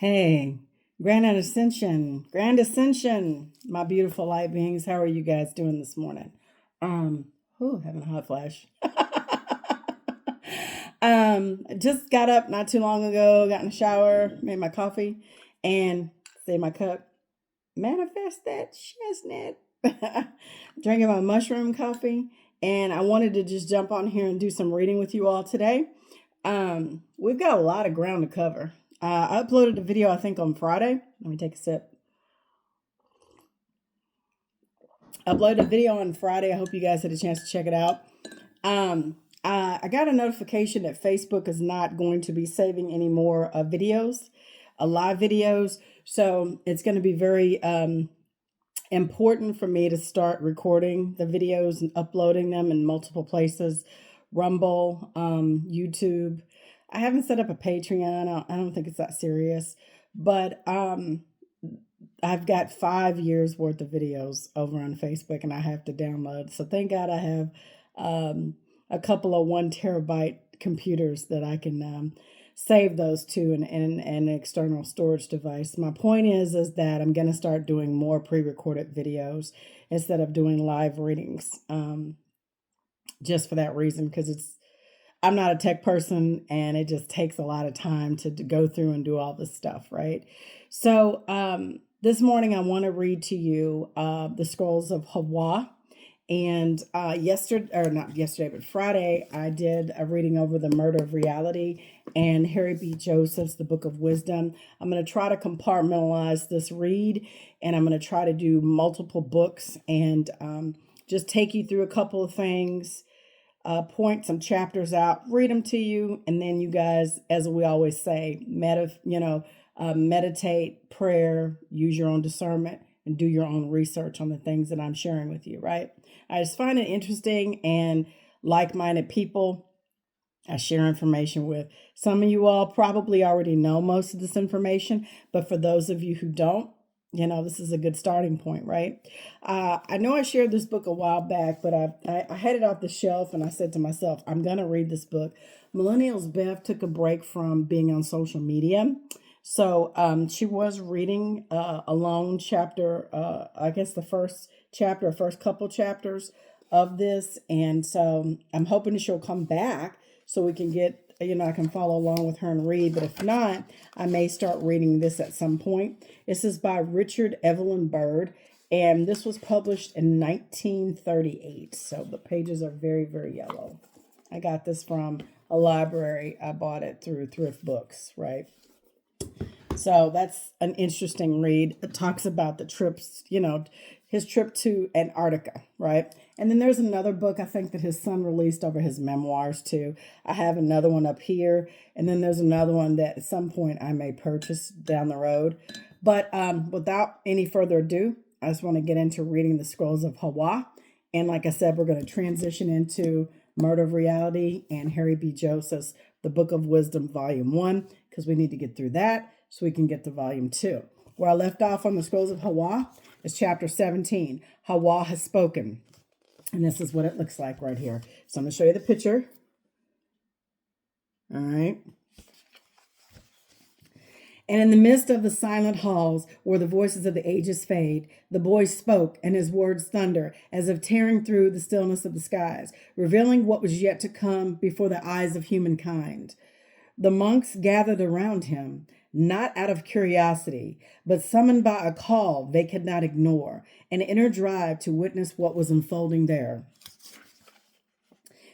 Hey, Grand Ascension, my beautiful light beings. How are you guys doing this morning? Um, Having a hot flash. Just got up not too long ago, got in the shower, made my coffee, and saved my cup. Manifest that chestnut. Drinking my mushroom coffee, and I wanted to just jump on here and do some reading with you all today. We've got a lot of ground to cover. I uploaded a video, I think, on Friday. Let me take a sip. Uploaded a video on Friday. I hope you guys had a chance to check it out. I got a notification that Facebook is not going to be saving any more videos, live videos. So it's going to be very important for me to start recording the videos and uploading them in multiple places. Rumble, YouTube. I haven't set up a Patreon. I don't think it's that serious, but I've got 5 years worth of videos over on Facebook, and I have to download. So thank God I have a couple of 1 terabyte computers that I can save those to an external storage device. My point is that I'm going to start doing more pre-recorded videos instead of doing live readings. Just for that reason, because I'm not a tech person, and it just takes a lot of time to go through and do all this stuff, right? So this morning I want to read to you the scrolls of Hayah. And not yesterday, but Friday, I did a reading over the Murder of Reality and Harry B. Joseph's The Book of Wisdom. I'm going to try to compartmentalize this read, and I'm going to try to do multiple books and just take you through a couple of things, point some chapters out, read them to you, and then you guys, as we always say, meditate, prayer, use your own discernment, and do your own research on the things that I'm sharing with you, right? I just find it interesting, and like-minded people I share information with. Some of you all probably already know most of this information, but for those of you who don't, this is a good starting point, right? I know I shared this book a while back, but I had it off the shelf, and I said to myself, I'm going to read this book. Millennials Bev took a break from being on social media. So she was reading a long chapter, I guess the first couple chapters of this. And so I'm hoping she'll come back so we can get, I can follow along with her and read. But if not, I may start reading this at some point. This is by Richard Evelyn Byrd, and this was published in 1938. So the pages are very, very yellow. I got this from a library. I bought it through Thrift Books, right? So that's an interesting read. It talks about the trips, his trip to Antarctica, right? And then there's another book I think that his son released over his memoirs too. I have another one up here, and then there's another one that at some point I may purchase down the road. But without any further ado, I just want to get into reading the scrolls of Hayah. And like I said, we're going to transition into Murder of Reality and Harry B. Joseph's The Book of Wisdom, Volume 1, because we need to get through that so we can get to Volume 2. Where I left off on the scrolls of Hayah is chapter 17. Hayah has spoken. And this is what it looks like right here. So I'm going to show you the picture. All right. And in the midst of the silent halls, where the voices of the ages fade, the boy spoke, and his words thunder, as if tearing through the stillness of the skies, revealing what was yet to come before the eyes of humankind. The monks gathered around him, not out of curiosity, but summoned by a call they could not ignore, an inner drive to witness what was unfolding there.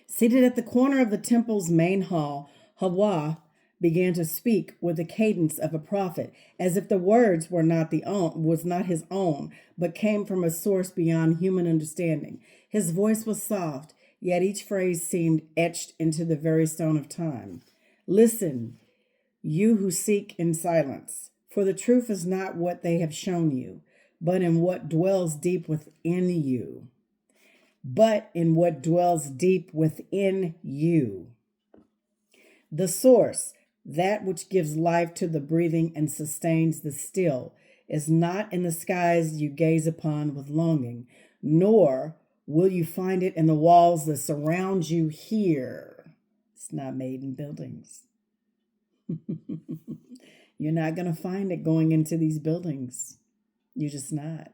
Seated at the corner of the temple's main hall, Hayah began to speak with the cadence of a prophet, as if the words was not his own, but came from a source beyond human understanding. His voice was soft, yet each phrase seemed etched into the very stone of time. Listen, you who seek in silence, for the truth is not what they have shown you, but in what dwells deep within you. The source, that which gives life to the breathing and sustains the still, is not in the skies you gaze upon with longing, nor will you find it in the walls that surround you here. It's not made in buildings. You're not going to find it going into these buildings. You're just not.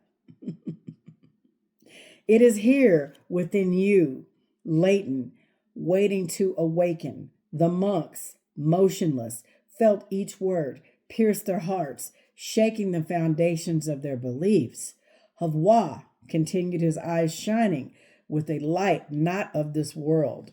It is here within you, latent, waiting to awaken. The monks, motionless, felt each word, pierced their hearts, shaking the foundations of their beliefs. Havwa continued, his eyes shining with a light not of this world.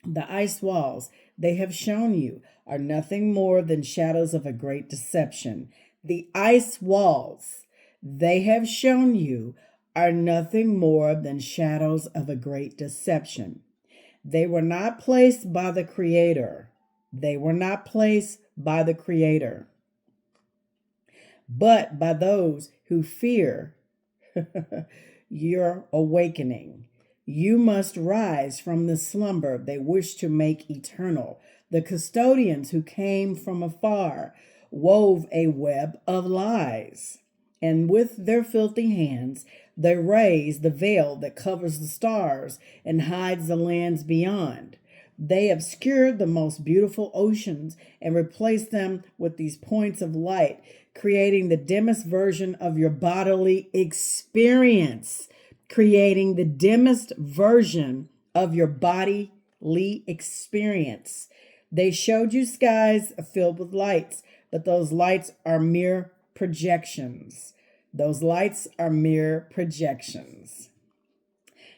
The ice walls they have shown you are nothing more than shadows of a great deception. The ice walls they have shown you are nothing more than shadows of a great deception. They were not placed by the Creator. They were not placed by the Creator, but by those who fear your awakening. You must rise from the slumber they wish to make eternal. The custodians who came from afar wove a web of lies, and with their filthy hands they raised the veil that covers the stars and hides the lands beyond. They obscured the most beautiful oceans and replaced them with these points of light, creating the dimmest version of your bodily experience. Creating the dimmest version of your bodily experience. They showed you skies filled with lights, but those lights are mere projections. Those lights are mere projections.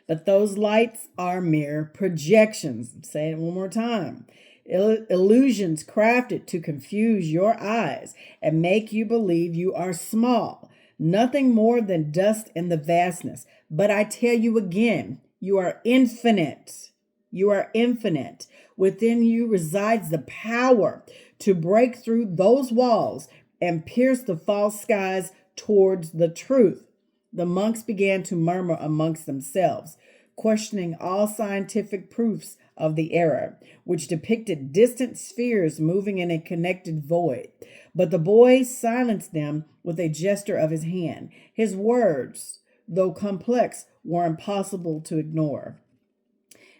But those lights are mere projections. I'm saying it one more time. Illusions crafted to confuse your eyes and make you believe you are small. Nothing more than dust in the vastness. But I tell you again, you are infinite. You are infinite. Within you resides the power to break through those walls and pierce the false skies towards the truth. The monks began to murmur amongst themselves, questioning all scientific proofs of the error, which depicted distant spheres moving in a connected void. But the boy silenced them with a gesture of his hand. His words, though complex, were impossible to ignore.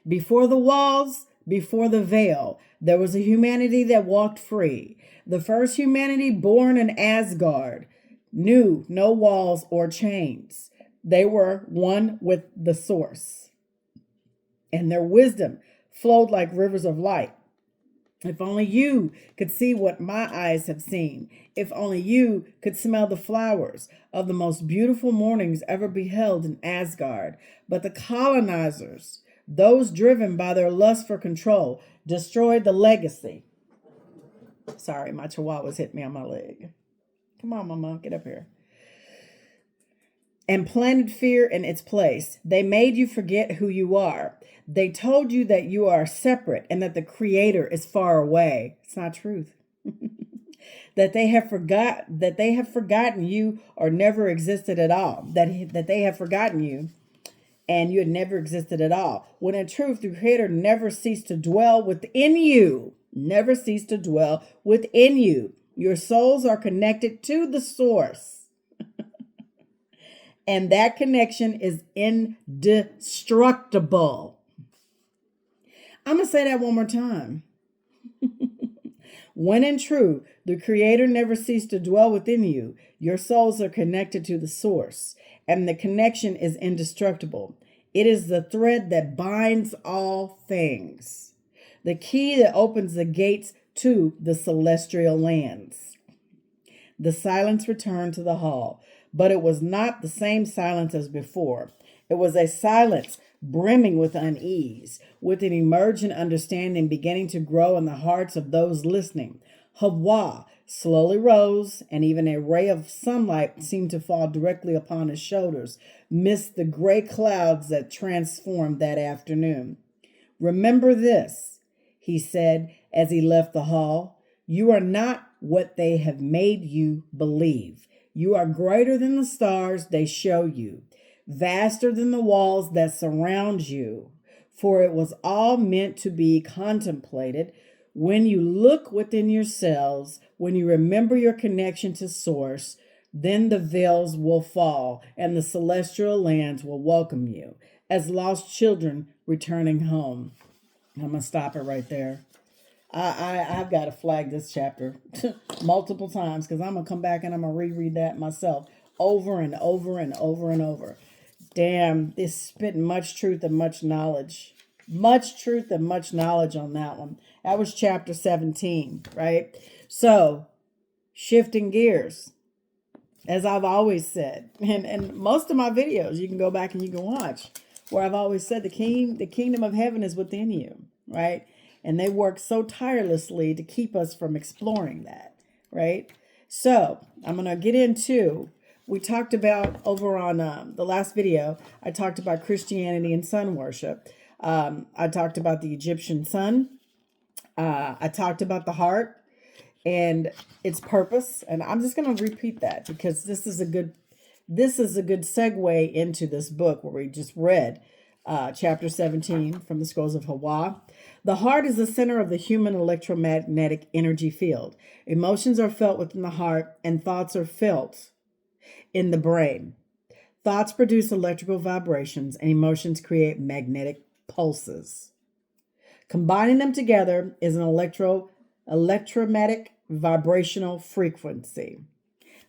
Before the walls, before the veil, there was a humanity that walked free. The first humanity born in Asgard knew no walls or chains. They were one with the source, and their wisdom flowed like rivers of light. If only you could see what my eyes have seen. If only you could smell the flowers of the most beautiful mornings ever beheld in Asgard. But the colonizers, those driven by their lust for control, destroyed the legacy. Sorry, my chihuahuas hit me on my leg. Come on, Mama, get up here. And planted fear in its place. They made you forget who you are. They told you that you are separate and that the Creator is far away. It's not truth. That they have forgotten you or never existed at all. That they have forgotten you and you had never existed at all. When in truth, the Creator never ceased to dwell within you. Never ceased to dwell within you. Your souls are connected to the source. And that connection is indestructible. I'm going to say that one more time. When in truth, the Creator never ceased to dwell within you, your souls are connected to the source, and the connection is indestructible. It is the thread that binds all things, the key that opens the gates to the celestial lands. The silence returned to the hall, but it was not the same silence as before. It was a silence brimming with unease, with an emergent understanding beginning to grow in the hearts of those listening. Havwa slowly rose, and even a ray of sunlight seemed to fall directly upon his shoulders, amidst the gray clouds that transformed that afternoon. Remember this, he said as he left the hall. You are not what they have made you believe. You are greater than the stars they show you, vaster than the walls that surround you, for it was all meant to be contemplated. When you look within yourselves, when you remember your connection to Source, then the veils will fall and the celestial lands will welcome you as lost children returning home. I'm going to stop it right there. I've got to flag this chapter multiple times because I'm going to come back and I'm going to reread that myself over and over and over and over. Damn, this spit much truth and much knowledge. Much truth and much knowledge on that one. That was chapter 17, right? So, shifting gears, as I've always said, and most of my videos you can go back and you can watch, where I've always said the kingdom of heaven is within you, right? And they work so tirelessly to keep us from exploring that, right? So I'm going to get into, we talked about over on the last video, I talked about Christianity and sun worship. I talked about the Egyptian sun. I talked about the heart and its purpose. And I'm just going to repeat that because this is a good segue into this book where we just read chapter 17 from the Scrolls of Hayah. The heart is the center of the human electromagnetic energy field. Emotions are felt within the heart and thoughts are felt in the brain. Thoughts produce electrical vibrations and emotions create magnetic pulses. Combining them together is an electromagnetic vibrational frequency.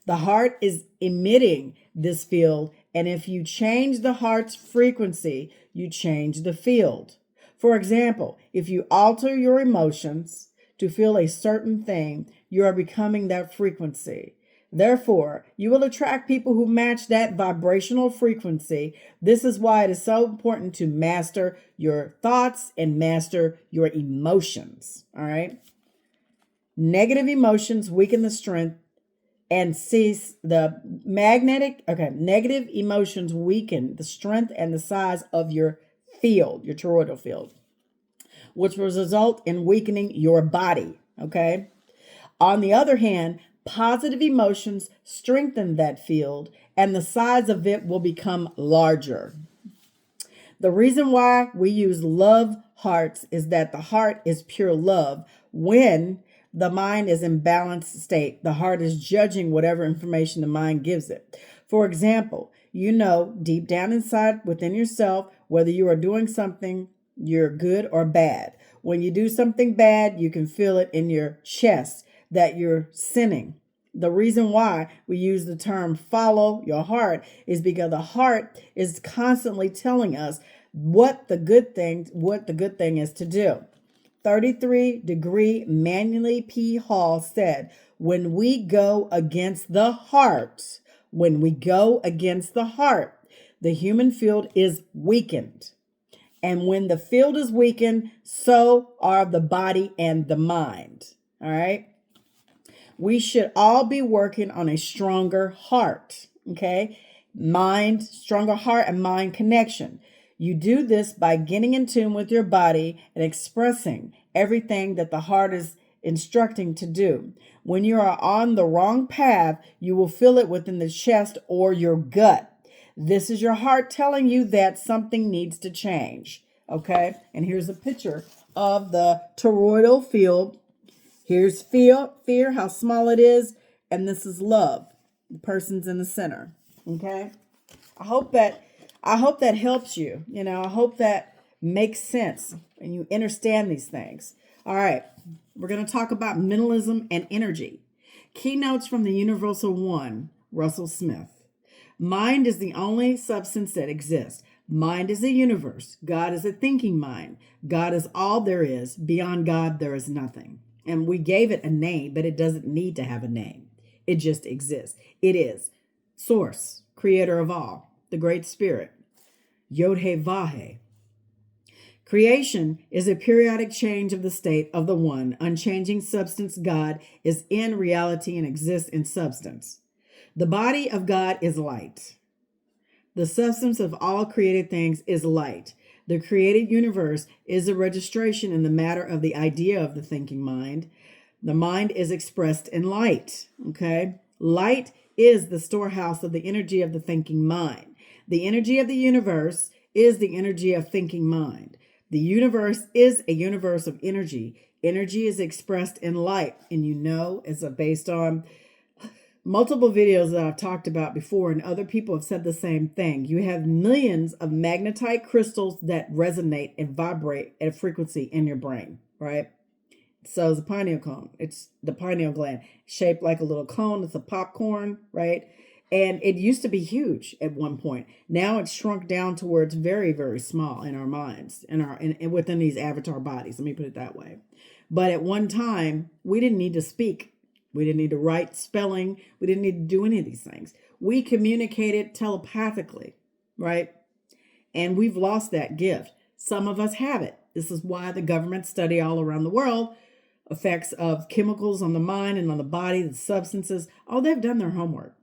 The heart is emitting this field, and if you change the heart's frequency, you change the field. For example, if you alter your emotions to feel a certain thing, you are becoming that frequency. Therefore, you will attract people who match that vibrational frequency. This is why it is so important to master your thoughts and master your emotions. All right. Negative emotions weaken the strength and cease the negative emotions weaken the strength and the size of your field, your toroidal field, which will result in weakening your body. Okay. On the other hand, positive emotions strengthen that field and the size of it will become larger. The reason why we use love hearts is that the heart is pure love. When the mind is in balanced state, the heart is judging whatever information the mind gives it. For example, you know deep down inside within yourself whether you are doing something you're good or bad. When you do something bad, you can feel it in your chest that you're sinning. The reason why we use the term follow your heart is because the heart is constantly telling us what the good thing is to do. 33-degree Manually P. Hall said, when we go against the heart, the human field is weakened. And when the field is weakened, so are the body and the mind. All right. We should all be working on a stronger heart. Okay. Stronger heart and mind connection. You do this by getting in tune with your body and expressing everything that the heart is instructing to do. When you are on the wrong path, you will feel it within the chest or your gut. This is your heart telling you that something needs to change. Okay, and here's a picture of the toroidal field. Here's fear, how small it is, and this is love. The person's in the center. Okay, I hope that helps you. I hope that makes sense and you understand these things. All right, we're going to talk about mentalism and energy. Keynotes from the Universal One, Russell Smith. Mind is the only substance that exists. Mind is a universe. God is a thinking mind. God is all there is. Beyond God, there is nothing. And we gave it a name, but it doesn't need to have a name. It just exists. It is Source, creator of all, the Great Spirit, Yod-Heh-Vah-Heh. Creation is a periodic change of the state of the one, unchanging substance. God is in reality and exists in substance. The body of God is light. The substance of all created things is light. The created universe is a registration in the matter of the idea of the thinking mind. The mind is expressed in light. Okay? Light is the storehouse of the energy of the thinking mind. The energy of the universe is the energy of thinking mind. The universe is a universe of energy. Energy is expressed in light, and it's based on multiple videos that I've talked about before, and other people have said the same thing. You have millions of magnetite crystals that resonate and vibrate at a frequency in your brain, right? So it's a pineal cone. It's the pineal gland shaped like a little cone. It's a popcorn, right? And it used to be huge at one point. Now it's shrunk down to where it's very, very small in our minds, in within these avatar bodies. Let me put it that way. But at one time, we didn't need to speak. We didn't need to write spelling. We didn't need to do any of these things. We communicated telepathically, right? And we've lost that gift. Some of us have it. This is why the government study all around the world effects of chemicals on the mind and on the body, the substances. Oh, they've done their homework.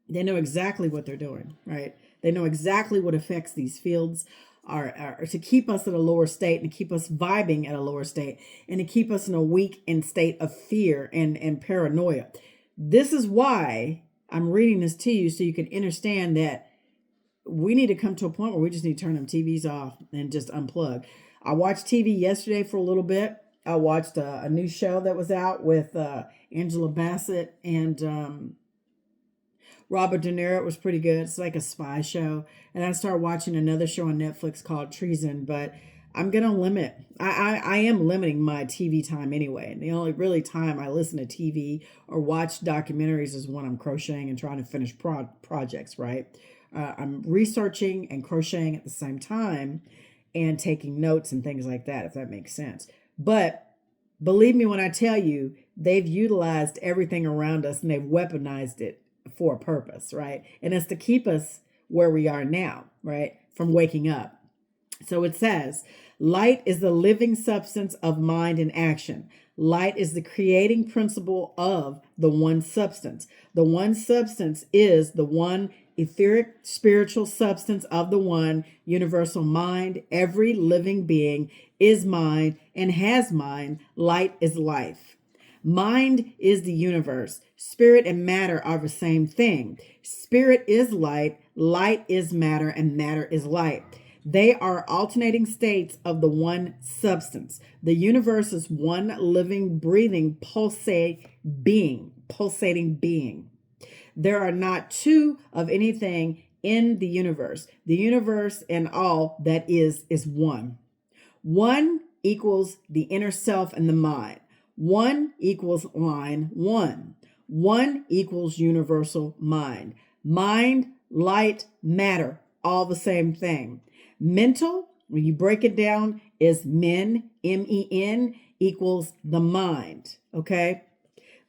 They know exactly what they're doing, right? They know exactly what affects these fields are to keep us at a lower state and to keep us vibing at a lower state and to keep us in a weakened state of fear and paranoia. This is why I'm reading this to you so you can understand that we need to come to a point where we just need to turn them TVs off and just unplug. I watched TV yesterday for a little bit. I watched a new show that was out with Angela Bassett and Robert De Niro. It was pretty good. It's like a spy show. And I started watching another show on Netflix called Treason, but I'm going to limit. I am limiting my TV time anyway. And the only really time I listen to TV or watch documentaries is when I'm crocheting and trying to finish projects, right? I'm researching and crocheting at the same time and taking notes and things like that, if that makes sense. But believe me when I tell you, they've utilized everything around us and they've weaponized it for a purpose, right? And it's to keep us where we are now, right? From waking up. So it says, light is the living substance of mind and action. Light is the creating principle of the one substance. The one substance is the one etheric spiritual substance of the one universal mind. Every living being is mind and has mind. Light is life. Mind is the universe. Spirit and matter are the same thing. Spirit is light, light is matter, and matter is light. They are alternating states of the one substance. The universe is one living, breathing, pulsating being. There are not two of anything in the universe. The universe and all that is one. One equals the inner self and the mind. One equals line one. One equals universal mind. Mind, light, matter, all the same thing. Mental, when you break it down, is men, M-E-N, equals the mind, okay?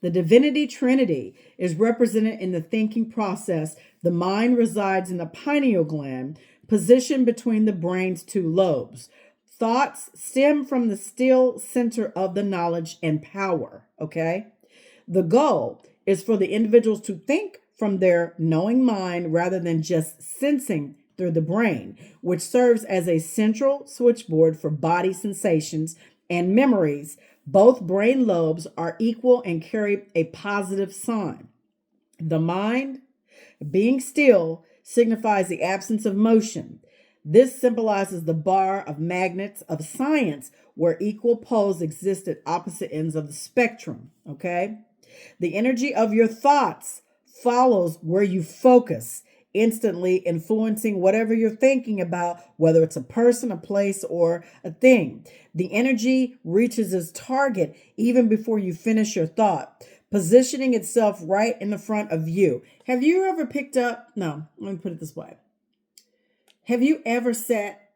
The divinity trinity is represented in the thinking process. The mind resides in the pineal gland, positioned between the brain's two lobes. Thoughts stem from the still center of the knowledge and power, okay? The goal is for the individuals to think from their knowing mind rather than just sensing through the brain, which serves as a central switchboard for body sensations and memories. Both brain lobes are equal and carry a positive sign. The mind, being still, signifies the absence of motion. This symbolizes the bar of magnets of science where equal poles exist at opposite ends of the spectrum, okay? The energy of your thoughts follows where you focus, instantly influencing whatever you're thinking about, whether it's a person, a place, or a thing. The energy reaches its target even before you finish your thought, positioning itself right in the front of you. Have you ever picked up, no, let me put it this way. Have you ever sat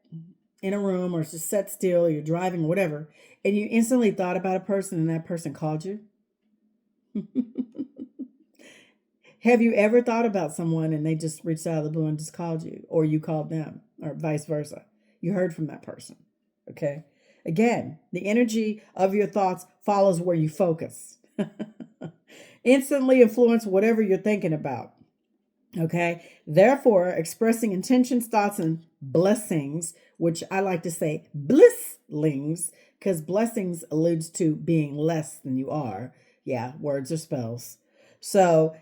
in a room or just sat still, or you're driving or whatever, and you instantly thought about a person and that person called you? Have you ever thought about someone and they just reached out of the blue and just called you, or you called them, or vice versa? You heard from that person, okay? Again, the energy of your thoughts follows where you focus. Instantly influence whatever you're thinking about, okay? Therefore, expressing intentions, thoughts, and blessings, which I like to say blisslings, because blessings alludes to being less than you are. Yeah, words are spells. So,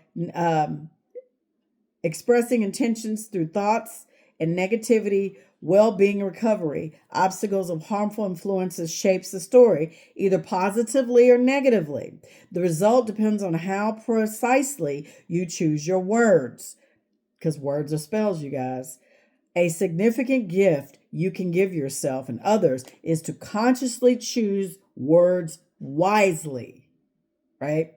expressing intentions through thoughts and negativity, well-being, recovery, obstacles of harmful influences shapes the story, either positively or negatively. The result depends on how precisely you choose your words, because words are spells, you guys. A significant gift you can give yourself and others is to consciously choose words wisely, right?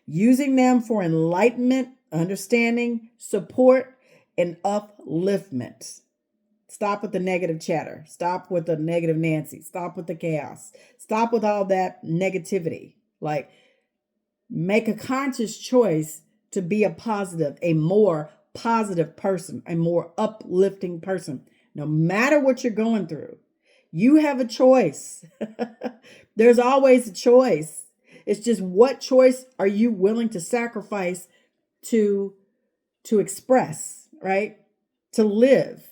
Using them for enlightenment, understanding, support, and upliftment. Stop with the negative chatter. Stop with the negative Nancy. Stop with the chaos. Stop with all that negativity. Like, make a conscious choice to be a more positive person, a more uplifting person. No matter what you're going through, you have a choice. There's always a choice. It's just, what choice are you willing to sacrifice to express, right? To live.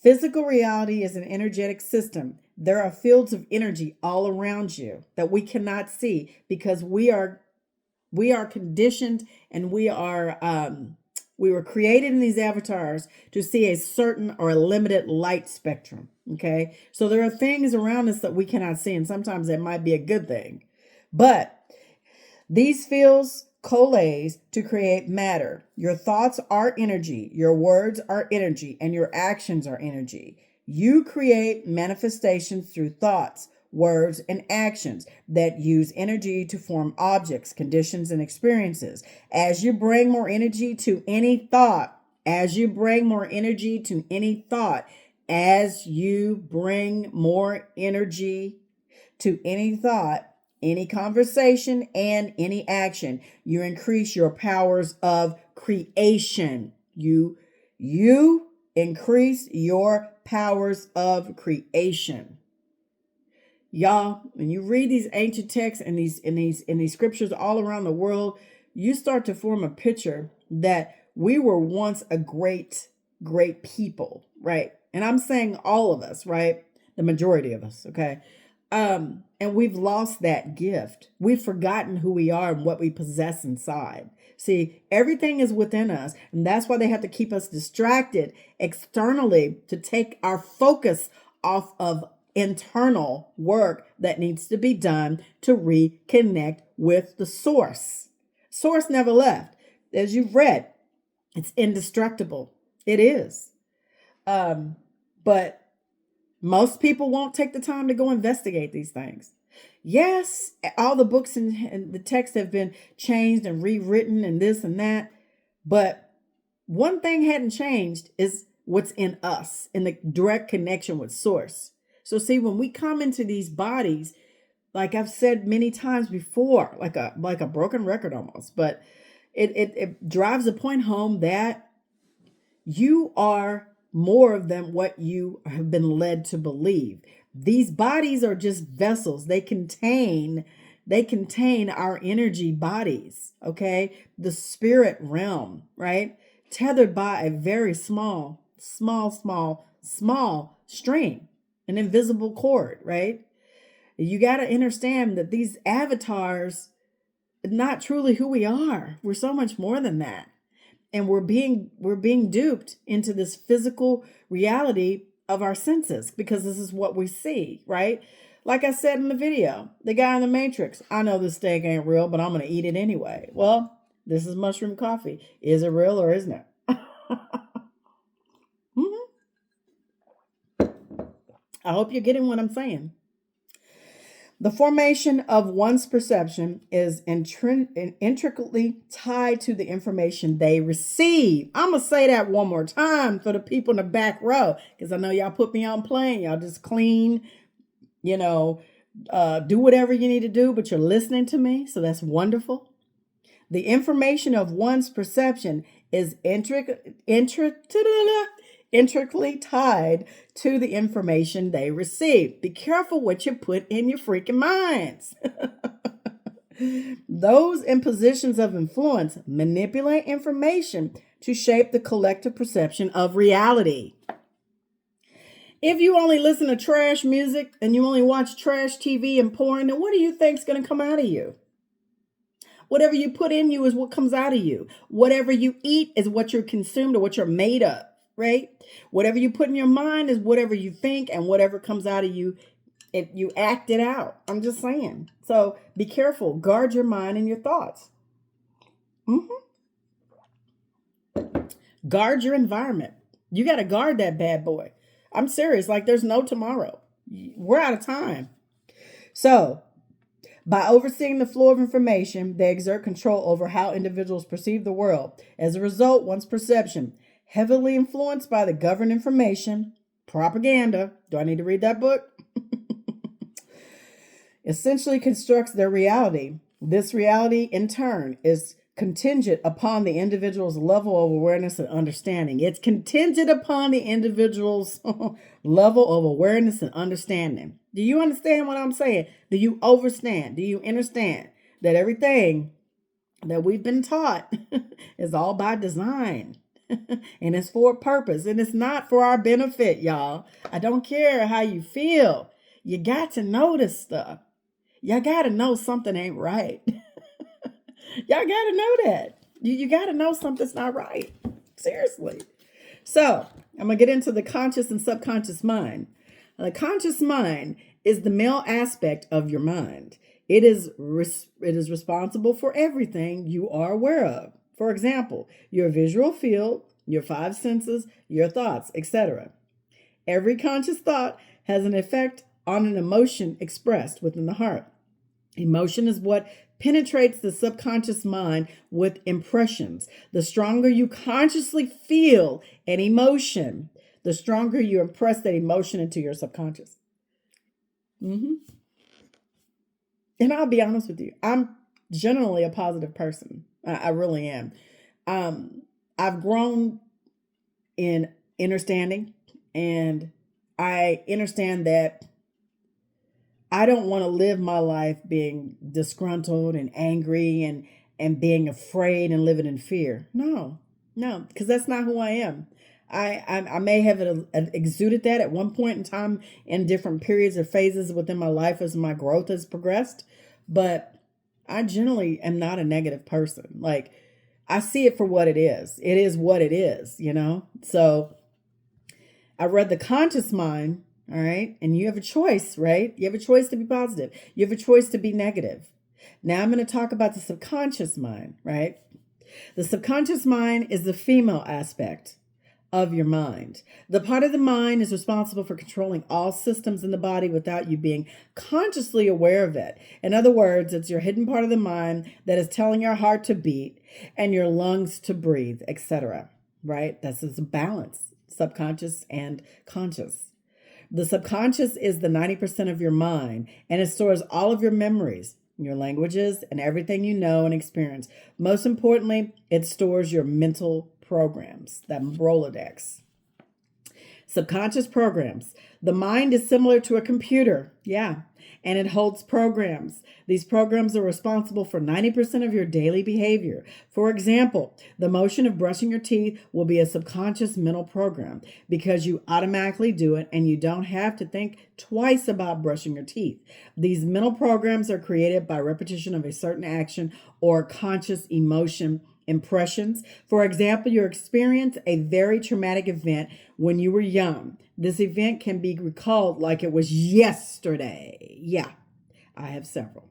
Physical reality is an energetic system. There are fields of energy all around you that we cannot see because we are conditioned, and we were created in these avatars to see a certain or a limited light spectrum. Okay. So there are things around us that we cannot see, and sometimes that might be a good thing. But these fields coalesce to create matter. Your thoughts are energy, your words are energy, and your actions are energy. You create manifestations through thoughts, words, and actions that use energy to form objects, conditions, and experiences. As you bring more energy to any thought, as you bring more energy to any thought, as you bring more energy to any thought, any conversation, and any action, you increase your powers of creation. You increase your powers of creation. Y'all, when you read these ancient texts and these scriptures all around the world, you start to form a picture that we were once a great people, right? And I'm saying all of us, right? The majority of us, okay? And we've lost that gift. We've forgotten who we are and what we possess inside. See, everything is within us, and that's why they have to keep us distracted externally to take our focus off of internal work that needs to be done to reconnect with the source. Source never left. As you've read, it's indestructible. It is. But most people won't take the time to go investigate these things. Yes, all the books and the text have been changed and rewritten and this and that. But one thing hadn't changed is what's in us, in the direct connection with source. So see, when we come into these bodies, like I've said many times before, like a broken record almost, but it drives the point home that you are more than what you have been led to believe. These bodies are just vessels. They contain our energy bodies, okay? The spirit realm, right? Tethered by a very small string, an invisible cord, right? You got to understand that these avatars are not truly who we are. We're so much more than that. And we're being duped into this physical reality of our senses because this is what we see, right? Like I said in the video, the guy in the Matrix, I know this steak ain't real, but I'm going to eat it anyway. Well, this is mushroom coffee. Is it real or isn't it? I hope you're getting what I'm saying. The formation of one's perception is intricately tied to the information they receive. I'm going to say that one more time for the people in the back row, because I know y'all put me on plane. Y'all just clean, do whatever you need to do, but you're listening to me. So that's wonderful. The information of one's perception is intricately tied to the information they receive. Be careful what you put in your freaking minds. Those in positions of influence manipulate information to shape the collective perception of reality. If you only listen to trash music and you only watch trash TV and porn, then what do you think is going to come out of you? Whatever you put in you is what comes out of you. Whatever you eat is what you're consumed or what you're made of, right? Whatever you put in your mind is whatever you think, and whatever comes out of you, you act it out. I'm just saying. So be careful. Guard your mind and your thoughts. Guard your environment. You got to guard that bad boy. I'm serious. Like there's no tomorrow. We're out of time. So, by overseeing the flow of information, they exert control over how individuals perceive the world. As a result, one's perception, heavily influenced by the governed information, propaganda, do I need to read that book? Essentially constructs their reality. This reality, in turn, is contingent upon the individual's level of awareness and understanding. It's contingent upon the individual's level of awareness and understanding. Do you understand what I'm saying? Do you understand? Do you understand that everything that we've been taught is all by design? And it's for a purpose, and it's not for our benefit, y'all. I don't care how you feel. You got to know this stuff. Y'all got to know something ain't right. Y'all got to know that. You got to know something's not right. Seriously. So I'm going to get into the conscious and subconscious mind. The conscious mind is the male aspect of your mind. It is responsible for everything you are aware of. For example, your visual field, your five senses, your thoughts, etc. Every conscious thought has an effect on an emotion expressed within the heart. Emotion is what penetrates the subconscious mind with impressions. The stronger you consciously feel an emotion, the stronger you impress that emotion into your subconscious. And I'll be honest with you, I'm generally a positive person. I really am. I've grown in understanding, and I understand that I don't want to live my life being disgruntled and angry and being afraid and living in fear. No, because that's not who I am. I may have exuded that at one point in time in different periods or phases within my life as my growth has progressed, but I generally am not a negative person. Like, I see it for what it is. It is what it is, So I read The Conscious Mind. All right. And you have a choice, right? You have a choice to be positive. You have a choice to be negative. Now I'm going to talk about the subconscious mind, right? The subconscious mind is the female aspect of your mind. The part of the mind is responsible for controlling all systems in the body without you being consciously aware of it. In other words, it's your hidden part of the mind that is telling your heart to beat and your lungs to breathe, etc. Right? This is a balance, subconscious and conscious. The subconscious is the 90% of your mind, and it stores all of your memories, your languages, and everything you know and experience. Most importantly, it stores your mental programs, that Rolodex. Subconscious programs. The mind is similar to a computer, and it holds programs. These programs are responsible for 90% of your daily behavior. For example, the motion of brushing your teeth will be a subconscious mental program because you automatically do it and you don't have to think twice about brushing your teeth. These mental programs are created by repetition of a certain action or conscious emotion impressions. For example, you experience a very traumatic event when you were young. This event can be recalled like it was yesterday. Yeah, I have several.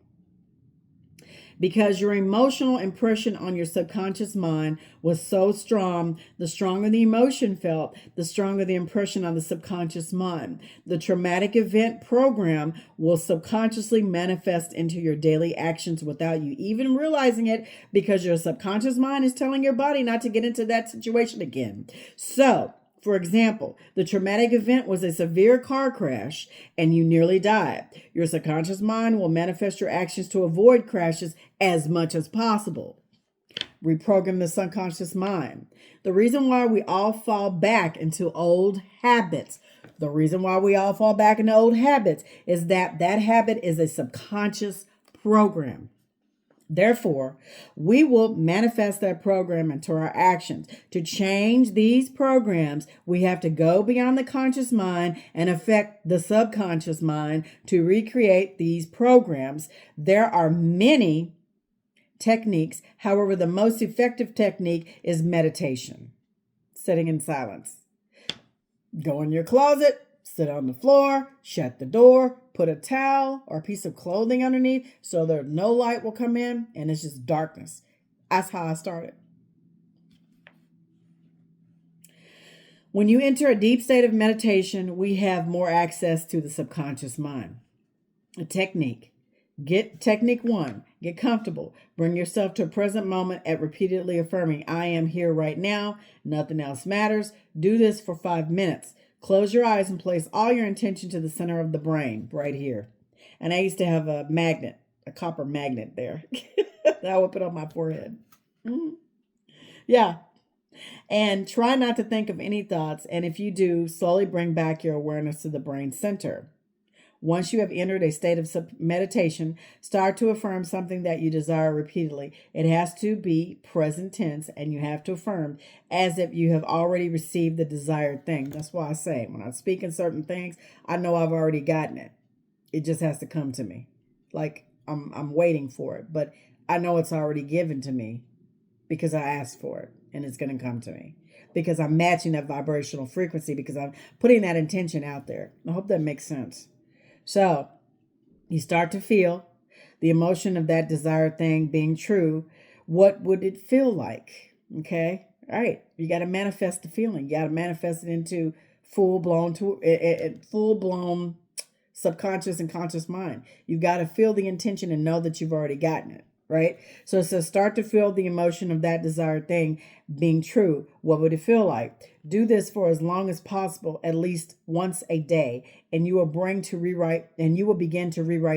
Because your emotional impression on your subconscious mind was so strong, the stronger the emotion felt, the stronger the impression on the subconscious mind. The traumatic event program will subconsciously manifest into your daily actions without you even realizing it, because your subconscious mind is telling your body not to get into that situation again. So, for example, the traumatic event was a severe car crash and you nearly died. Your subconscious mind will manifest your actions to avoid crashes as much as possible. Reprogram the subconscious mind. The reason why we all fall back into old habits, is that habit is a subconscious program. Therefore, we will manifest that program into our actions. To change these programs, we have to go beyond the conscious mind and affect the subconscious mind to recreate these programs. There are many techniques. However, the most effective technique is meditation, sitting in silence. Go in your closet, sit on the floor, shut the door, put a towel or a piece of clothing underneath so that no light will come in and it's just darkness. That's how I started. When you enter a deep state of meditation, we have more access to the subconscious mind. A technique. Get technique one. Get comfortable. Bring yourself to a present moment at repeatedly affirming, I am here right now. Nothing else matters. Do this for 5 minutes. Close your eyes and place all your intention to the center of the brain, right here. And I used to have a magnet, a copper magnet there that I would put on my forehead. Mm-hmm. Yeah. And try not to think of any thoughts. And if you do, slowly bring back your awareness to the brain center. Once you have entered a state of meditation, start to affirm something that you desire repeatedly. It has to be present tense, and you have to affirm as if you have already received the desired thing. That's why I say when I speak in certain things, I know I've already gotten it. It just has to come to me. Like I'm waiting for it, but I know it's already given to me because I asked for it, and it's going to come to me because I'm matching that vibrational frequency, because I'm putting that intention out there. I hope that makes sense. So you start to feel the emotion of that desired thing being true. What would it feel like? Okay. All right. You got to manifest the feeling. You got to manifest it into full blown subconscious and conscious mind. You've got to feel the intention and know that you've already gotten it. Right? So it says start to feel the emotion of that desired thing being true. What would it feel like? Do this for as long as possible, at least once a day, and you will begin to rewrite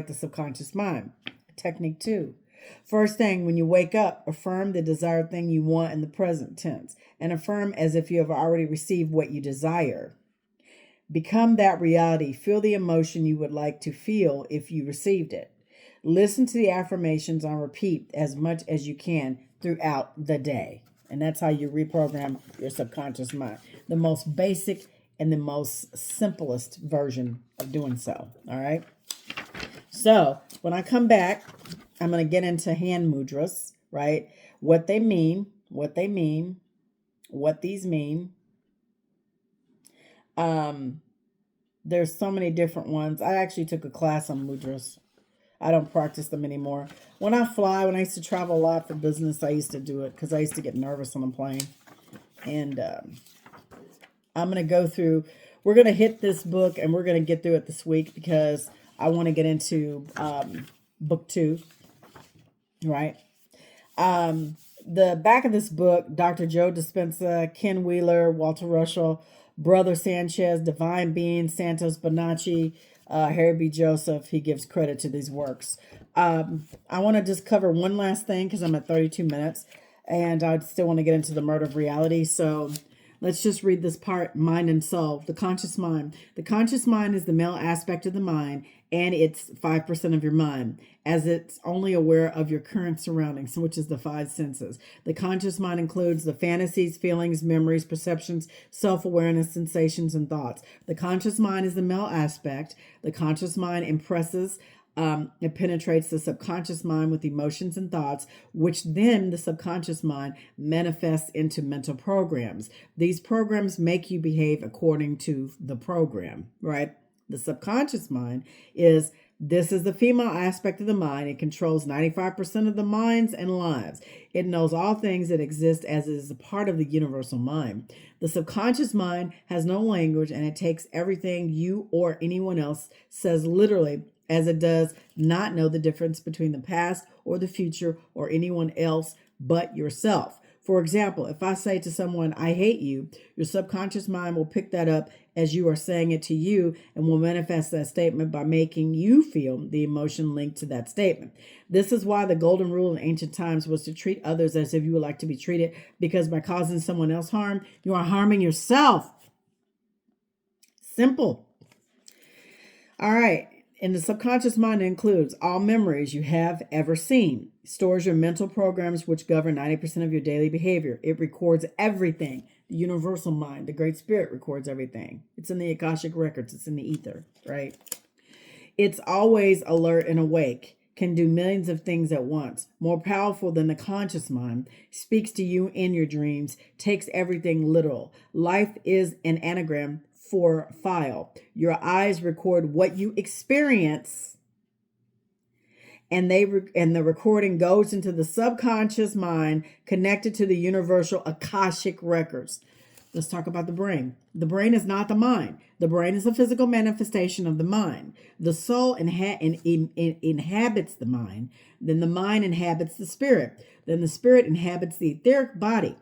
the subconscious mind. Technique 2. First thing, when you wake up, affirm the desired thing you want in the present tense, and affirm as if you have already received what you desire. Become that reality. Feel the emotion you would like to feel if you received it. Listen to the affirmations on repeat as much as you can throughout the day. And that's how you reprogram your subconscious mind. The most basic and the most simplest version of doing so. All right. So when I come back, I'm going to get into hand mudras, right? What they mean, what these mean. There's so many different ones. I actually took a class on mudras. I don't practice them anymore. When I used to travel a lot for business, I used to do it because I used to get nervous on a plane. And I'm going to go through, we're going to hit this book and we're going to get through it this week because I want to get into book 2, right? The back of this book, Dr. Joe Dispenza, Ken Wheeler, Walter Russell, Brother Sanchez, Divine Being, Santos Bonacci, Harry B. Joseph, he gives credit to these works. I want to just cover one last thing because I'm at 32 minutes and I still want to get into the murder of reality. So let's just read this part, mind and soul, the conscious mind. The conscious mind is the male aspect of the mind, and it's 5% of your mind, as it's only aware of your current surroundings, which is the 5 senses. The conscious mind includes the fantasies, feelings, memories, perceptions, self-awareness, sensations, and thoughts. The conscious mind is the male aspect. The conscious mind impresses, it penetrates the subconscious mind with emotions and thoughts, which then the subconscious mind manifests into mental programs. These programs make you behave according to the program, right? The subconscious mind is the female aspect of the mind. It controls 95% of the minds and lives. It knows all things that exist as it is a part of the universal mind. The subconscious mind has no language, and it takes everything you or anyone else says literally, as it does not know the difference between the past or the future or anyone else but yourself. For example, if I say to someone, I hate you, your subconscious mind will pick that up as you are saying it to you and will manifest that statement by making you feel the emotion linked to that statement. This is why the golden rule in ancient times was to treat others as if you would like to be treated, because by causing someone else harm, you are harming yourself. Simple. All right. And the subconscious mind includes all memories you have ever seen. It stores your mental programs, which govern 90% of your daily behavior. It records everything. The universal mind, the Great Spirit, records everything. It's in the Akashic records. It's in the ether, right? It's always alert and awake, can do millions of things at once, more powerful than the conscious mind, speaks to you in your dreams, takes everything literal. Life is an anagram for file. Your eyes record what you experience, and the recording goes into the subconscious mind connected to the universal Akashic records. Let's talk about the brain. The brain is not the mind. The brain is a physical manifestation of the mind. The soul inhabits the mind. Then the mind inhabits the spirit. Then the spirit inhabits the etheric body.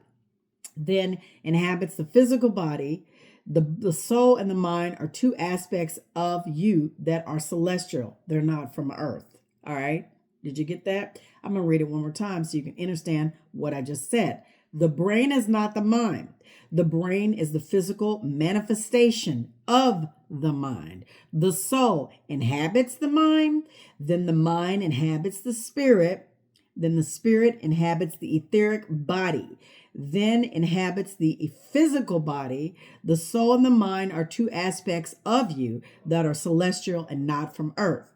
Then inhabits the physical body. The soul and the mind are two aspects of you that are celestial. They're not from earth. All right? Did you get that? I'm going to read it one more time so you can understand what I just said. The brain is not the mind. The brain is the physical manifestation of the mind. The soul inhabits the mind. Then the mind inhabits the spirit. Then the spirit inhabits the etheric body. Then inhabits the physical body. The soul and the mind are two aspects of you that are celestial and not from earth.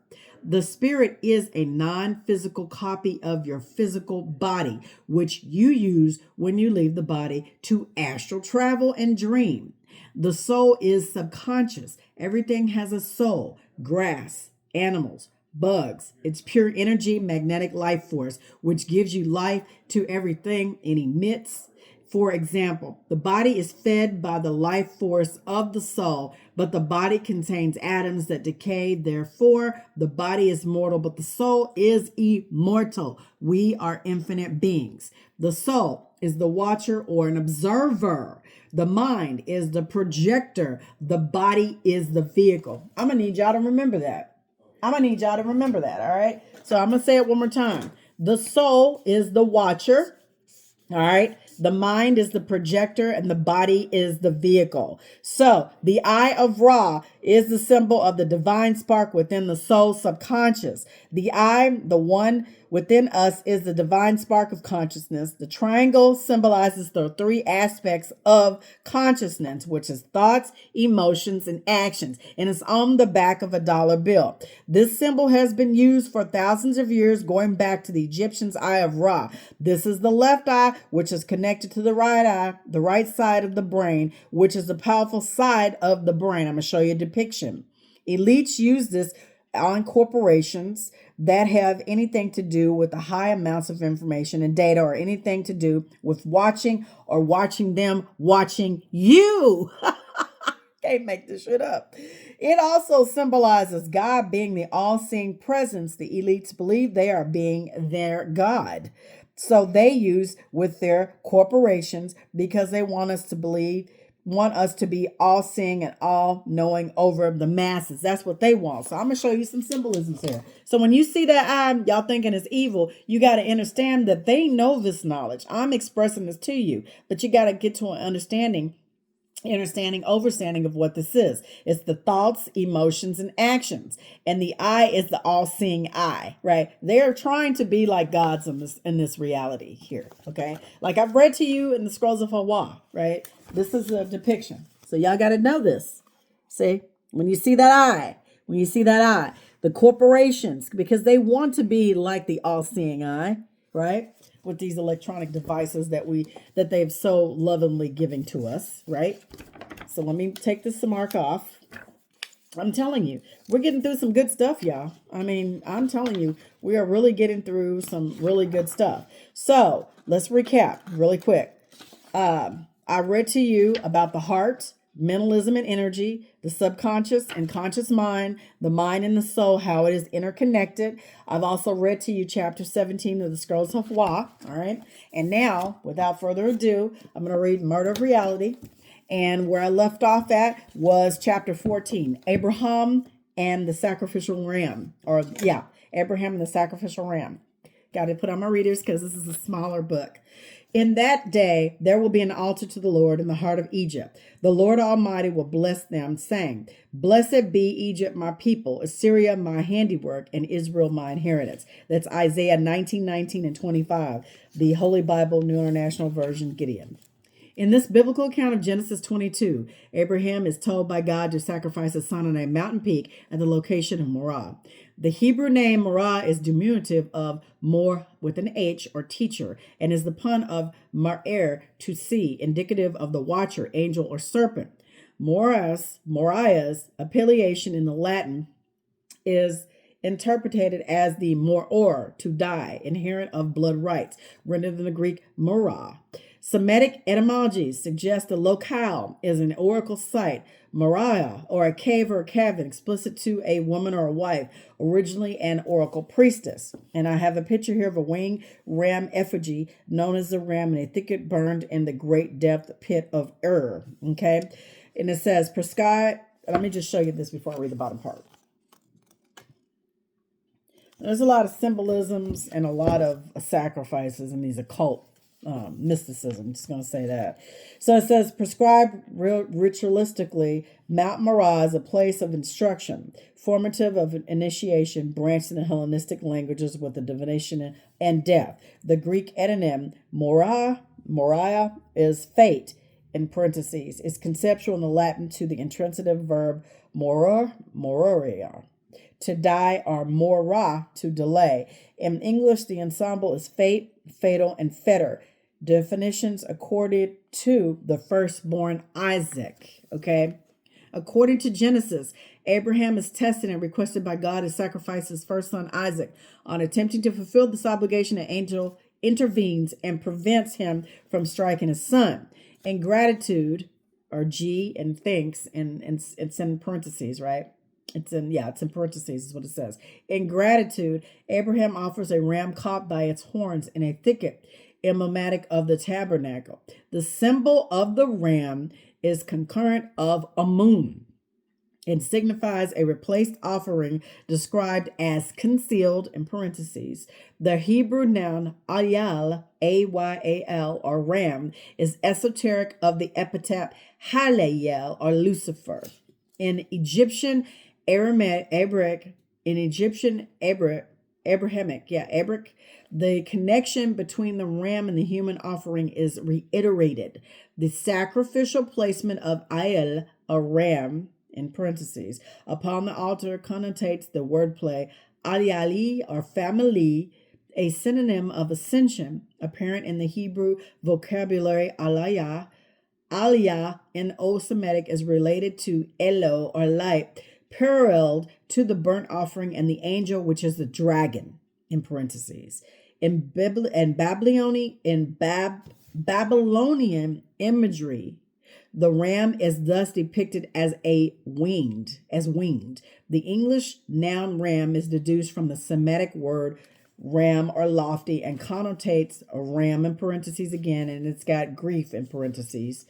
The spirit is a non-physical copy of your physical body, which you use when you leave the body to astral travel and dream. The soul is subconscious. Everything has a soul. Grass, animals, bugs. It's pure energy, magnetic life force, which gives you life to everything and emits. For example, the body is fed by the life force of the soul, but the body contains atoms that decay. Therefore, the body is mortal, but the soul is immortal. We are infinite beings. The soul is the watcher or an observer. The mind is the projector. The body is the vehicle. I'm going to need y'all to remember that. All right? So I'm going to say it one more time. The soul is the watcher. All right. The mind is the projector and the body is the vehicle. So the eye of Ra is the symbol of the divine spark within the soul subconscious. The eye, the one within us, is the divine spark of consciousness. The triangle symbolizes the three aspects of consciousness, which is thoughts, emotions, and actions, and it's on the back of a dollar bill. This symbol has been used for thousands of years, going back to the Egyptians' eye of Ra. This is the left eye, which is connected to the right eye, the right side of the brain, which is the powerful side of the brain. I'm going to show you a depiction. Elites use this on corporations that have anything to do with the high amounts of information and data, or anything to do with watching or watching them watching you. Can't make this shit up. It also symbolizes God being the all-seeing presence. The elites believe they are being their God. So they use with their corporations because they want us to be all-seeing and all-knowing over the masses. That's what they want. So I'm going to show you some symbolisms here. So when you see that eye, y'all thinking it's evil, you got to understand that they know this knowledge. I'm expressing this to you, but you got to get to an understanding of what this is. It's the thoughts, emotions, and actions. And the eye is the all-seeing eye, right? They're trying to be like gods in this reality here, okay? Like I've read to you in the Scrolls of Hayah, right? This is a depiction. So y'all got to know this. See, when you see that eye, the corporations, because they want to be like the all-seeing eye, right? With these electronic devices that they've so lovingly given to us, right? So let me take this mark off. I'm telling you, we're getting through some good stuff, y'all. I mean, I'm telling you, we are really getting through some really good stuff. So let's recap really quick. I read to you about the heart, mentalism and energy, the subconscious and conscious mind, the mind and the soul, how it is interconnected. I've also read to you chapter 17 of the Scrolls of Hayah. All right. And now, without further ado, I'm going to read Murder of Reality. And where I left off at was chapter 14, Abraham and the sacrificial ram. Abraham and the sacrificial ram. Got to put on my readers because this is a smaller book. In that day, there will be an altar to the Lord in the heart of Egypt. The Lord Almighty will bless them, saying, "Blessed be Egypt, my people, Assyria, my handiwork, and Israel, my inheritance." That's Isaiah 19:19 and 25, the Holy Bible, New International Version, Gideon. In this biblical account of Genesis 22, Abraham is told by God to sacrifice his son on a mountain peak at the location of Morah. The Hebrew name Morah is diminutive of Mor with an H, or teacher, and is the pun of Mar'er, to see, indicative of the watcher, angel, or serpent. Moriah's appellation in the Latin is interpreted as the moror, to die, inherent of blood rights, rendered in the Greek morah. Semitic etymologies suggest the locale is an oracle site, Moriah, or a cave or a cavern, explicit to a woman or a wife, originally an oracle priestess. And I have a picture here of a winged ram effigy known as the ram in a thicket burned in the great depth pit of Ur. Okay? And it says, prescribe. Let me just show you this before I read the bottom part. There's a lot of symbolisms and a lot of sacrifices in these occult mysticism. I'm just going to say that. So it says, prescribed ritualistically, Mount Moriah is a place of instruction, formative of initiation, branched in the Hellenistic languages with the divination and death. The Greek eponym Moriah is fate, in parentheses, is conceptual in the Latin to the intransitive verb mororia, to die, or mora, to delay. In English, the ensemble is fate, fatal, and fetter. Definitions according to the firstborn Isaac. Okay. According to Genesis, Abraham is tested and requested by God to sacrifice his first son Isaac. On attempting to fulfill this obligation, an angel intervenes and prevents him from striking his son. In gratitude, or G, and thanks, and it's in parentheses, right? It's in parentheses is what it says. In gratitude, Abraham offers a ram caught by its horns in a thicket, emblematic of the tabernacle. The symbol of the ram is concurrent of a moon. It signifies a replaced offering described as concealed, in parentheses. The Hebrew noun ayal, A-Y-A-L, or ram, is esoteric of the epithet Halayel, or Lucifer. In Egyptian Abrahamic, the connection between the ram and the human offering is reiterated. The sacrificial placement of ayal, a ram, in parentheses, upon the altar connotates the wordplay aliali, or family, a synonym of ascension, apparent in the Hebrew vocabulary aliyah. Aliyah in Old Semitic is related to Elo, or light, paralleled to the burnt offering and the angel, which is the dragon, in parentheses. In Babylonian imagery, the ram is thus depicted as winged. The English noun ram is deduced from the Semitic word ram, or lofty, and connotates a ram, in parentheses again, and it's got grief in parentheses.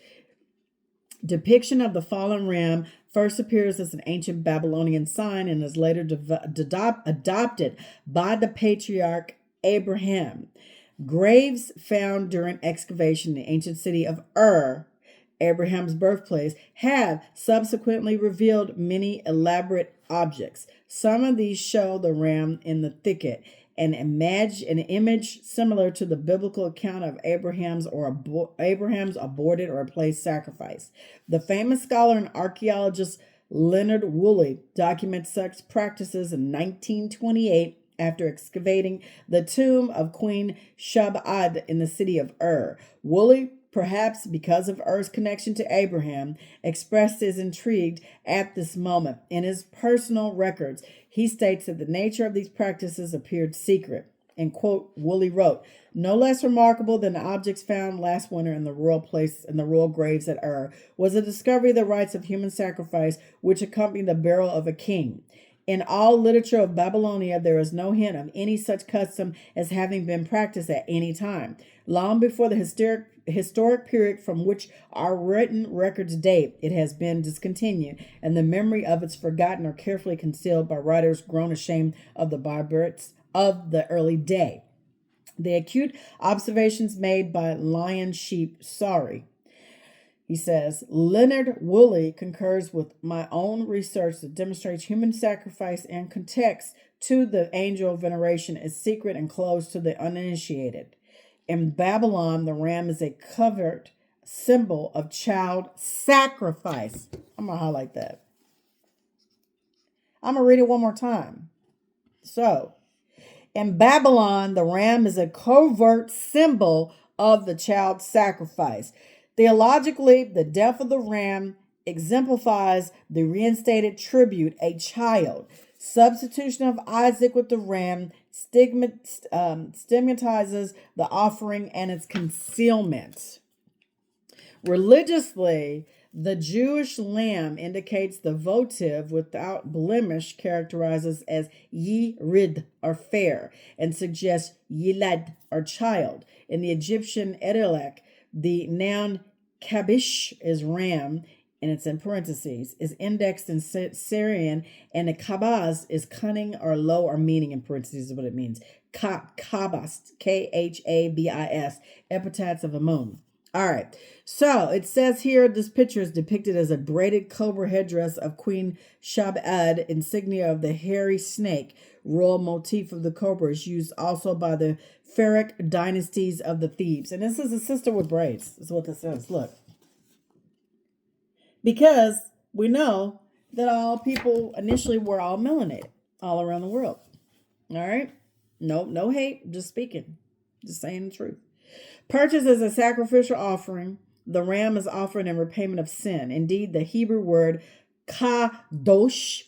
Depiction of the fallen ram first appears as an ancient Babylonian sign and is later adopted by the patriarch Abraham. Graves found during excavation in the ancient city of Ur, Abraham's birthplace, have subsequently revealed many elaborate objects. Some of these show the ram in the thicket, an image similar to the biblical account of Abraham's aborted or replaced sacrifice. The famous scholar and archaeologist Leonard Woolley documents such practices in 1928 after excavating the tomb of Queen Shabad in the city of Ur. Woolley, perhaps because of Ur's connection to Abraham, expressed his intrigue at this moment. In his personal records, he states that the nature of these practices appeared secret. And quote, Woolley wrote, "No less remarkable than the objects found last winter in the royal graves at Ur was the discovery of the rites of human sacrifice which accompanied the burial of a king. In all literature of Babylonia, there is no hint of any such custom as having been practiced at any time. Long before the historic period from which our written records date, it has been discontinued, and the memory of its forgotten or carefully concealed by writers grown ashamed of the barbarism of the early day." The acute observations made by Lion Sheep Sorry. He says, Leonard Woolley concurs with my own research that demonstrates human sacrifice and context to the angel veneration is secret and closed to the uninitiated. In Babylon, the ram is a covered symbol of child sacrifice. I'm going to highlight that. I'm going to read it one more time. So, in Babylon, the ram is a covert symbol of the child sacrifice. Theologically, the death of the ram exemplifies the reinstated tribute, a child. Substitution of Isaac with the ram stigmatizes the offering and its concealment. Religiously, the Jewish lamb indicates the votive without blemish, characterizes as yirid or fair, and suggests yilad or child. In the Egyptian Edelek, the noun kabish is ram, and it's in parentheses, is indexed in Syrian, and the kabaz is cunning or low or meaning in parentheses is what it means. Kabas, Khabis, epithets of a moon. All right, so it says here this picture is depicted as a braided cobra headdress of Queen Shabad, insignia of the hairy snake. Royal motif of the cobra is used also by the Pharaoh dynasties of the Thebes. And this is a sister with braids, is what this says. Look. Because we know that all people initially were all melanated all around the world. All right? No hate, just speaking. Just saying the truth. Purchased as a sacrificial offering, the ram is offered in repayment of sin. Indeed, the Hebrew word kadosh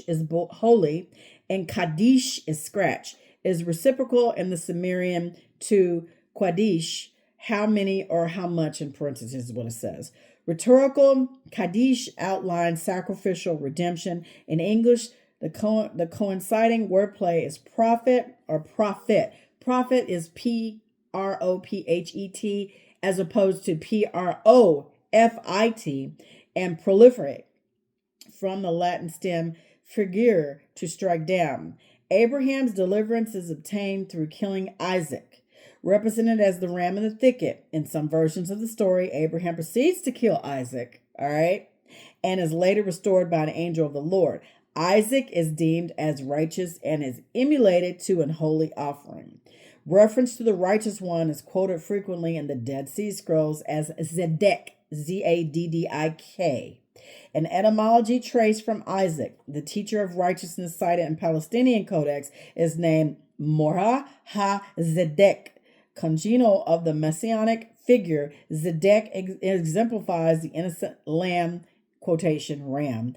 is holy, and kadish is scratch, is reciprocal in the Sumerian to quadish, how many or how much in parentheses is what it says. Rhetorical Kaddish outlines sacrificial redemption. In English, the coinciding wordplay is prophet or prophet. Prophet is Prophet as opposed to Profit, and proliferate from the Latin stem frigere, to strike down. Abraham's deliverance is obtained through killing Isaac, represented as the ram in the thicket. In some versions of the story, Abraham proceeds to kill Isaac, all right, and is later restored by an angel of the Lord. Isaac is deemed as righteous and is emulated to an holy offering. Reference to the righteous one is quoted frequently in the Dead Sea Scrolls as Zedek, Zaddik. An etymology traced from Isaac, the teacher of righteousness cited in Palestinian codex, is named Morah ha-Zedek. Congenial of the messianic figure, Zedek exemplifies the innocent lamb, quotation, ram,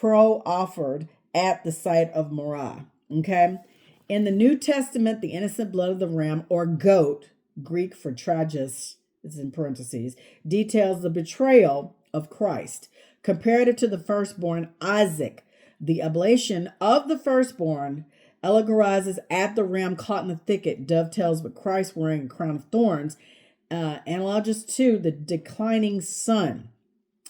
offered at the site of Morah. Okay? In the New Testament, the innocent blood of the ram or goat, Greek for tragus, is in parentheses, details the betrayal of Christ. Comparative to the firstborn, Isaac, the oblation of the firstborn allegorizes at the ram caught in the thicket, dovetails with Christ wearing a crown of thorns, analogous to the declining sun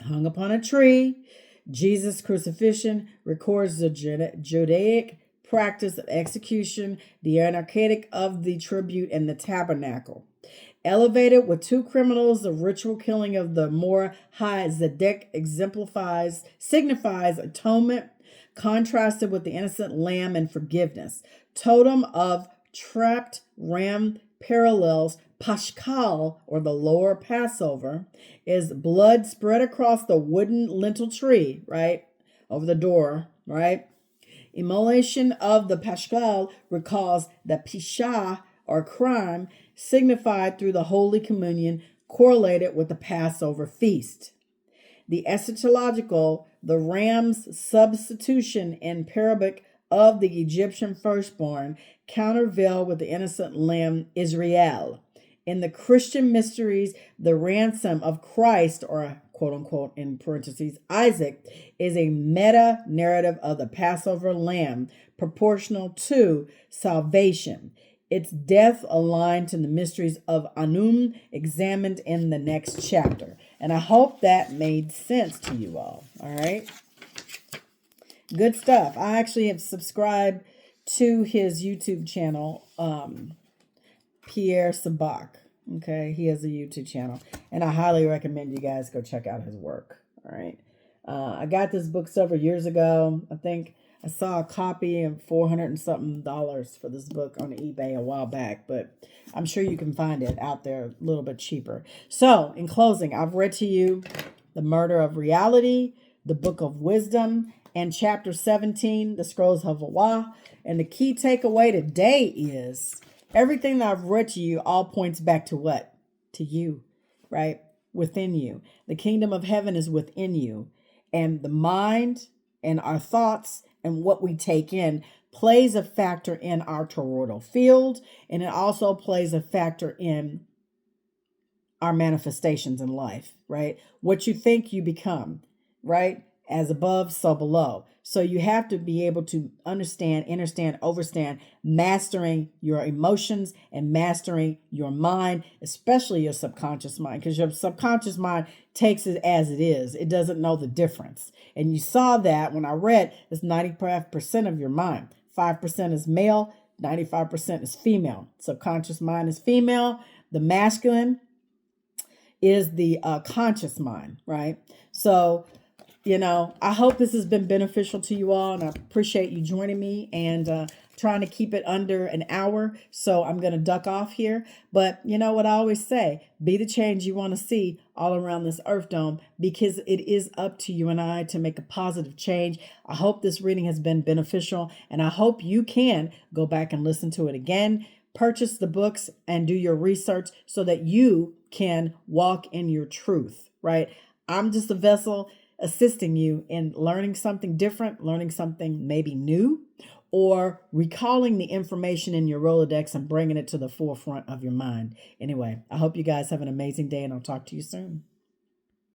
hung upon a tree. Jesus' crucifixion records the Judaic practice of execution, the anarchic of the tribute, and the tabernacle. Elevated with two criminals, the ritual killing of the Morah ha-Zedek signifies atonement, contrasted with the innocent lamb and forgiveness. Totem of trapped ram parallels Pashkal, or the lower Passover, is blood spread across the wooden lintel tree, right, over the door, right? Immolation of the Pashkal recalls the Pisha, or crime, signified through the Holy Communion, correlated with the Passover feast. The eschatological, the ram's substitution in parabic of the Egyptian firstborn, countervail with the innocent lamb Israel. In the Christian mysteries, the ransom of Christ, or quote unquote in parentheses, Isaac, is a meta narrative of the Passover lamb proportional to salvation. Its death aligned to the mysteries of Anum, examined in the next chapter. And I hope that made sense to you all right? Good stuff. I actually have subscribed to his YouTube channel, Pierre Sabak. Okay, he has a YouTube channel, and I highly recommend you guys go check out his work. All right. I got this book several years ago. I think I saw a copy of $400 and something for this book on eBay a while back, but I'm sure you can find it out there a little bit cheaper. So, in closing, I've read to you The Murder of Reality, the Book of Wisdom, and chapter 17, The Scrolls of Hayah. And the key takeaway today is everything that I've read to you all points back to what? To you, right? Within you. The kingdom of heaven is within you. And the mind and our thoughts and what we take in plays a factor in our toroidal field. And it also plays a factor in our manifestations in life, right? What you think, you become, right? As above, so below. So you have to be able to understand, overstand, mastering your emotions and mastering your mind, especially your subconscious mind, because your subconscious mind takes it as it is. It doesn't know the difference. And you saw that when I read it's 95% of your mind. 5% is male, 95% is female. Subconscious mind is female. The masculine is the conscious mind, right? So, I hope this has been beneficial to you all, and I appreciate you joining me and trying to keep it under an hour. So I'm going to duck off here. But you know what I always say, be the change you want to see all around this earth dome, because it is up to you and I to make a positive change. I hope this reading has been beneficial, and I hope you can go back and listen to it again. Purchase the books and do your research so that you can walk in your truth, right? I'm just a vessel assisting you in learning something different, learning something maybe new, or recalling the information in your Rolodex and bringing it to the forefront of your mind. Anyway, I hope you guys have an amazing day, and I'll talk to you soon.